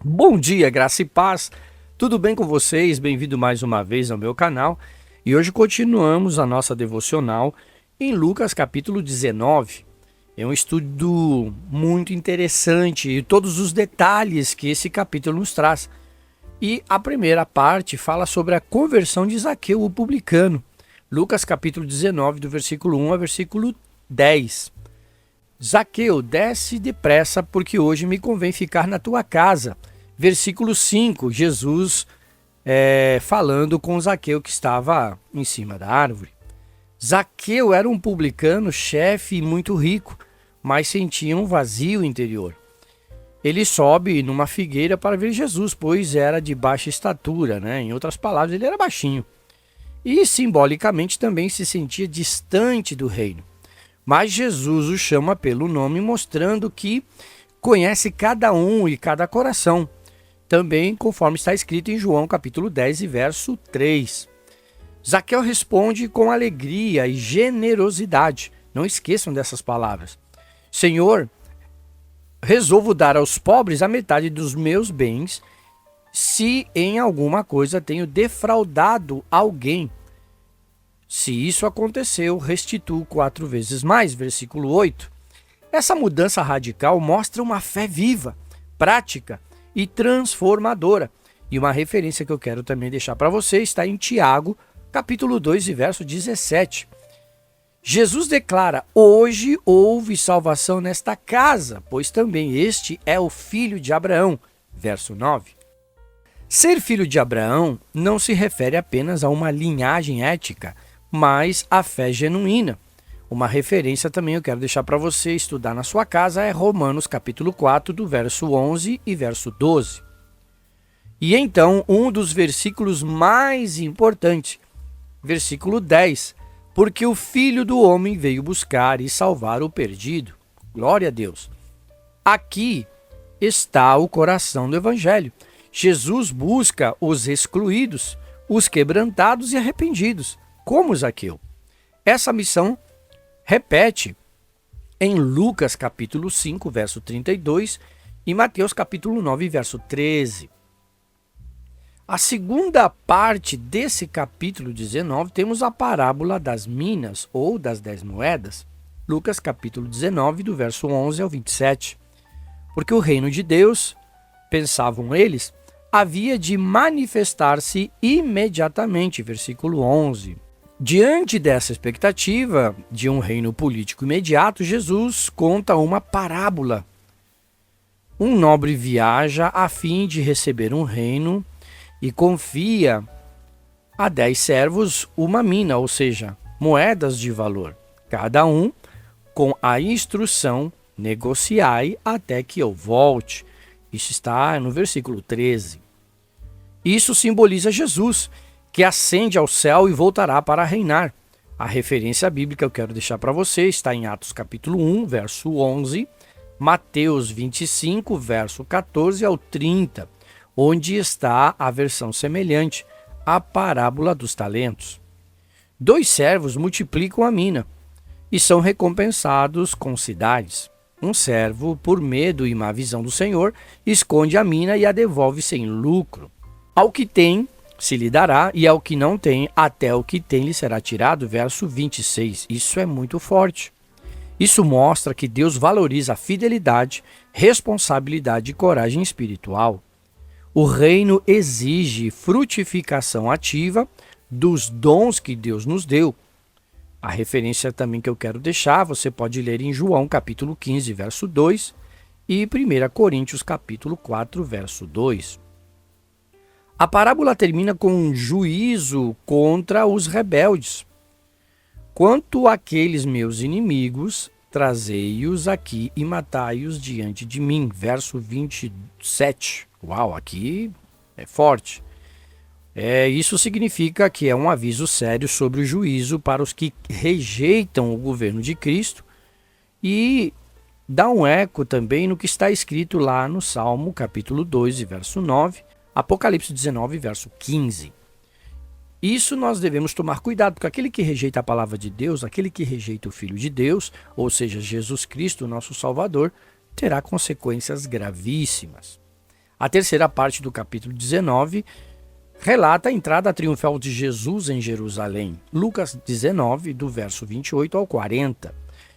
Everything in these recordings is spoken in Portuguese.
Bom dia, graça e paz. Tudo bem com vocês? Bem-vindo mais uma vez ao meu canal. E hoje continuamos a nossa devocional em Lucas capítulo 19. É um estudo muito interessante e todos os detalhes que esse capítulo nos traz. E a primeira parte fala sobre a conversão de Zaqueu, o publicano. Lucas capítulo 19, do versículo 1 ao versículo 10. Zaqueu, desce depressa, porque hoje me convém ficar na tua casa. Versículo 5, Jesus falando com Zaqueu que estava em cima da árvore. Zaqueu era um publicano, chefe e muito rico, mas sentia um vazio interior. Ele sobe numa figueira para ver Jesus, pois era de baixa estatura, né? Em outras palavras, ele era baixinho. E simbolicamente também se sentia distante do reino. Mas Jesus o chama pelo nome, mostrando que conhece cada um e cada coração. Também conforme está escrito em João capítulo 10 e verso 3. Zaqueu responde com alegria e generosidade. Não esqueçam dessas palavras. Senhor, resolvo dar aos pobres a metade dos meus bens, se em alguma coisa tenho defraudado alguém. Se isso aconteceu, restituo 4 vezes mais. Versículo 8. Essa mudança radical mostra uma fé viva, prática e transformadora. E uma referência que eu quero também deixar para você está em Tiago, capítulo 2 e verso 17. Jesus declara: hoje houve salvação nesta casa, pois também este é o filho de Abraão. Verso 9. Ser filho de Abraão não se refere apenas a uma linhagem ética, mas à fé genuína. Uma referência também eu quero deixar para você estudar na sua casa é Romanos capítulo 4, do verso 11 e verso 12. E então, um dos versículos mais importantes, versículo 10, porque o Filho do Homem veio buscar e salvar o perdido. Glória a Deus. Aqui está o coração do Evangelho. Jesus busca os excluídos, os quebrantados e arrependidos, como Zaqueu. Essa missão repete em Lucas capítulo 5, verso 32 e Mateus capítulo 9, verso 13. A segunda parte desse capítulo 19 temos a parábola das minas ou das 10 moedas. Lucas capítulo 19, do verso 11 ao 27. Porque o reino de Deus, pensavam eles, havia de manifestar-se imediatamente. Versículo 11. Diante dessa expectativa de um reino político imediato, Jesus conta uma parábola. Um nobre viaja a fim de receber um reino e confia a 10 servos uma mina, ou seja, moedas de valor, cada um com a instrução: negociai até que eu volte. Isso está no versículo 13. Isso simboliza Jesus, que ascende ao céu e voltará para reinar. A referência bíblica que eu quero deixar para você está em Atos capítulo 1, verso 11, Mateus 25, verso 14 ao 30, onde está a versão semelhante, a parábola dos talentos. 2 servos multiplicam a mina e são recompensados com cidades. Um servo, por medo e má visão do Senhor, esconde a mina e a devolve sem lucro. Ao que tem, se lhe dará, e ao que não tem, até o que tem lhe será tirado. Verso 26. Isso é muito forte. Isso mostra que Deus valoriza a fidelidade, responsabilidade e coragem espiritual. O reino exige frutificação ativa dos dons que Deus nos deu. A referência também que eu quero deixar, você pode ler em João capítulo 15, verso 2 e 1 Coríntios capítulo 4, verso 2. A parábola termina com um juízo contra os rebeldes. Quanto àqueles meus inimigos, trazei-os aqui e matai-os diante de mim. Verso 27. Uau, aqui é forte. Isso significa que é um aviso sério sobre o juízo para os que rejeitam o governo de Cristo e dá um eco também no que está escrito lá no Salmo capítulo 2, verso 9, Apocalipse 19, verso 15. Isso nós devemos tomar cuidado, porque aquele que rejeita a palavra de Deus, aquele que rejeita o Filho de Deus, ou seja, Jesus Cristo, nosso Salvador, terá consequências gravíssimas. A terceira parte do capítulo 19 relata a entrada triunfal de Jesus em Jerusalém. Lucas 19, do verso 28 ao 40.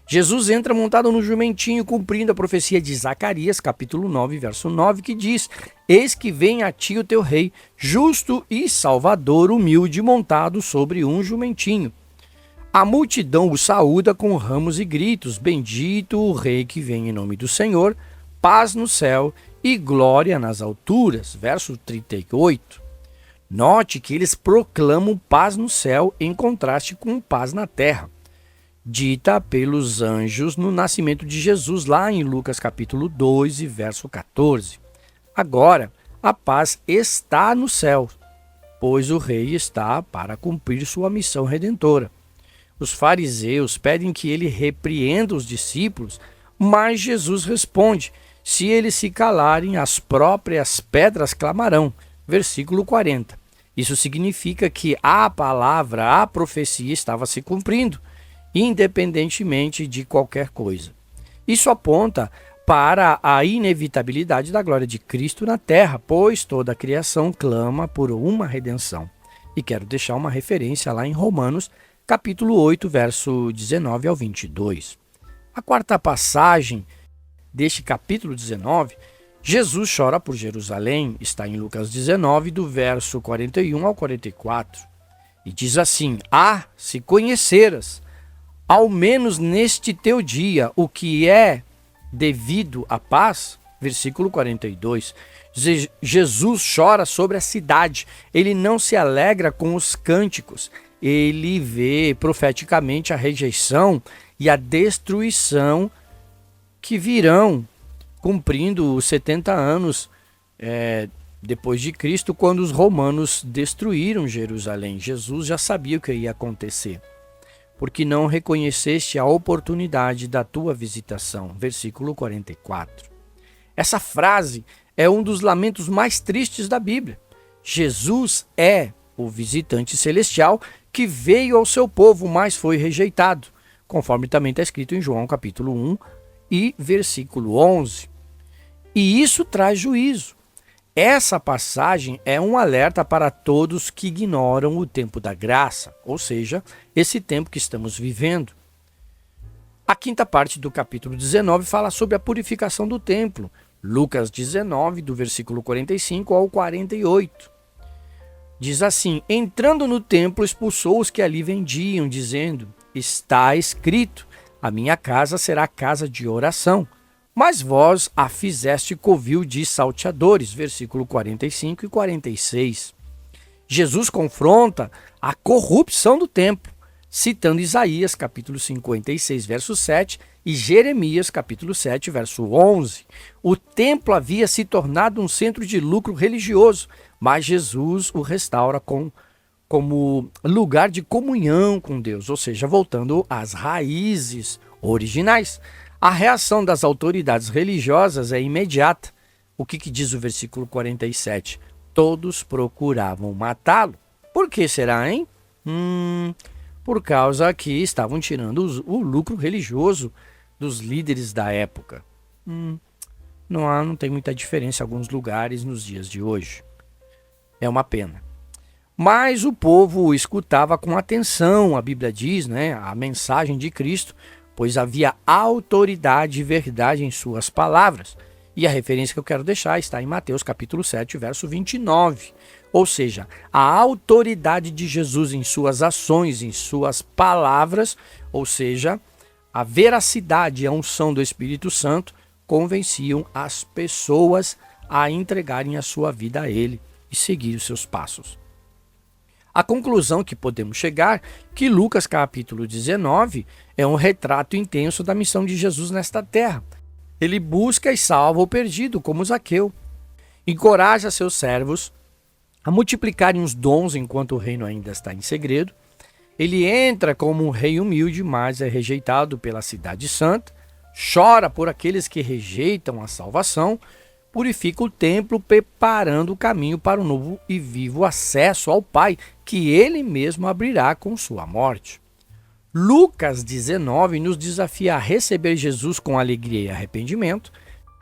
Jesus entra montado no jumentinho, cumprindo a profecia de Zacarias, capítulo 9, verso 9, que diz: Eis que vem a ti o teu rei, justo e salvador, humilde, montado sobre um jumentinho. A multidão o saúda com ramos e gritos: Bendito o rei que vem em nome do Senhor, paz no céu e glória nas alturas. Verso 38. Note que eles proclamam paz no céu em contraste com paz na terra, dita pelos anjos no nascimento de Jesus, lá em Lucas capítulo 2, verso 14. Agora, a paz está no céu, pois o rei está para cumprir sua missão redentora. Os fariseus pedem que ele repreenda os discípulos, mas Jesus responde: se eles se calarem, as próprias pedras clamarão. Versículo 40. Isso significa que a palavra, a profecia estava se cumprindo, independentemente de qualquer coisa. Isso aponta para a inevitabilidade da glória de Cristo na terra, pois toda a criação clama por uma redenção. E quero deixar uma referência lá em Romanos, capítulo 8, verso 19 ao 22. A quarta passagem deste capítulo 19, Jesus chora por Jerusalém, está em Lucas 19, do verso 41 ao 44. E diz assim: se conheceras, ao menos neste teu dia, o que é devido à paz, versículo 42, Jesus chora sobre a cidade, ele não se alegra com os cânticos, ele vê profeticamente a rejeição e a destruição que virão, cumprindo os 70 anos depois de Cristo, quando os romanos destruíram Jerusalém. Jesus já sabia o que ia acontecer, porque não reconheceste a oportunidade da tua visitação. Versículo 44. Essa frase é um dos lamentos mais tristes da Bíblia. Jesus é o visitante celestial que veio ao seu povo, mas foi rejeitado, conforme também está escrito em João capítulo 1 e versículo 11. E isso traz juízo. Essa passagem é um alerta para todos que ignoram o tempo da graça, ou seja, esse tempo que estamos vivendo. A quinta parte do capítulo 19 fala sobre a purificação do templo. Lucas 19, do versículo 45 ao 48. Diz assim: entrando no templo, expulsou os que ali vendiam, dizendo: está escrito, a minha casa será casa de oração. Mas vós a fizeste covil de salteadores. Versículo 45 e 46. Jesus confronta a corrupção do templo, citando Isaías, capítulo 56, verso 7, e Jeremias, capítulo 7, verso 11. O templo havia se tornado um centro de lucro religioso, mas Jesus o restaura como lugar de comunhão com Deus, ou seja, voltando às raízes originais. A reação das autoridades religiosas é imediata. O que diz o versículo 47? Todos procuravam matá-lo. Por que será, hein? Por causa que estavam tirando o lucro religioso dos líderes da época. Não tem muita diferença em alguns lugares nos dias de hoje. É uma pena. Mas o povo escutava com atenção, a Bíblia diz, a mensagem de Cristo, pois havia autoridade e verdade em suas palavras. E a referência que eu quero deixar está em Mateus capítulo 7, verso 29. Ou seja, a autoridade de Jesus em suas ações, em suas palavras, ou seja, a veracidade e a unção do Espírito Santo convenciam as pessoas a entregarem a sua vida a Ele e seguir os seus passos. A conclusão que podemos chegar que Lucas capítulo 19 é um retrato intenso da missão de Jesus nesta terra. Ele busca e salva o perdido, como Zaqueu. Encoraja seus servos a multiplicarem os dons enquanto o reino ainda está em segredo. Ele entra como um rei humilde, mas é rejeitado pela cidade santa. Chora por aqueles que rejeitam a salvação. Purifica o templo, preparando o caminho para o novo e vivo acesso ao Pai, que ele mesmo abrirá com sua morte. Lucas 19 nos desafia a receber Jesus com alegria e arrependimento,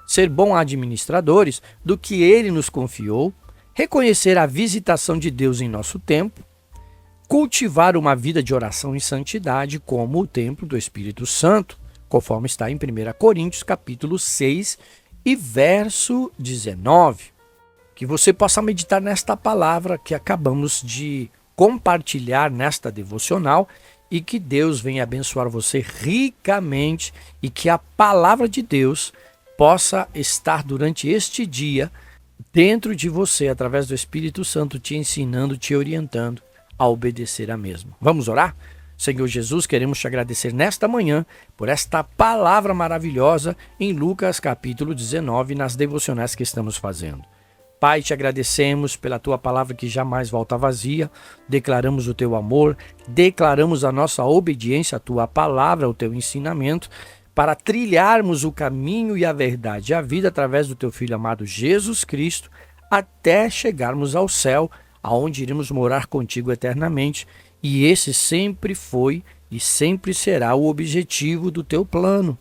ser bons administradores do que Ele nos confiou, reconhecer a visitação de Deus em nosso tempo, cultivar uma vida de oração e santidade como o templo do Espírito Santo, conforme está em 1 Coríntios capítulo 6 e verso 19. Que você possa meditar nesta palavra que acabamos de compartilhar nesta devocional e que Deus venha abençoar você ricamente e que a palavra de Deus possa estar durante este dia dentro de você, através do Espírito Santo, te ensinando, te orientando a obedecer a mesma. Vamos orar? Senhor Jesus, queremos te agradecer nesta manhã por esta palavra maravilhosa em Lucas capítulo 19, nas devocionais que estamos fazendo. Pai, te agradecemos pela tua palavra que jamais volta vazia, declaramos o teu amor, declaramos a nossa obediência à tua palavra, ao teu ensinamento, para trilharmos o caminho e a verdade e a vida através do teu Filho amado Jesus Cristo, até chegarmos ao céu, aonde iremos morar contigo eternamente. E esse sempre foi e sempre será o objetivo do teu plano,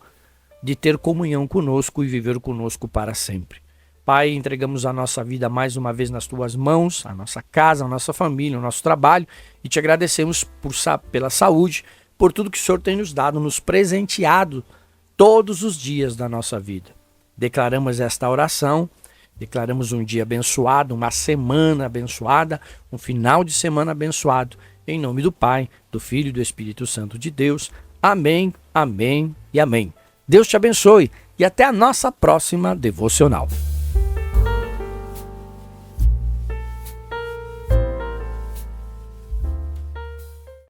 de ter comunhão conosco e viver conosco para sempre. Pai, entregamos a nossa vida mais uma vez nas tuas mãos, a nossa casa, a nossa família, o nosso trabalho, e te agradecemos pela saúde, por tudo que o Senhor tem nos dado, nos presenteado todos os dias da nossa vida. Declaramos esta oração, declaramos um dia abençoado, uma semana abençoada, um final de semana abençoado, em nome do Pai, do Filho e do Espírito Santo de Deus. Amém, amém e amém. Deus te abençoe e até a nossa próxima devocional.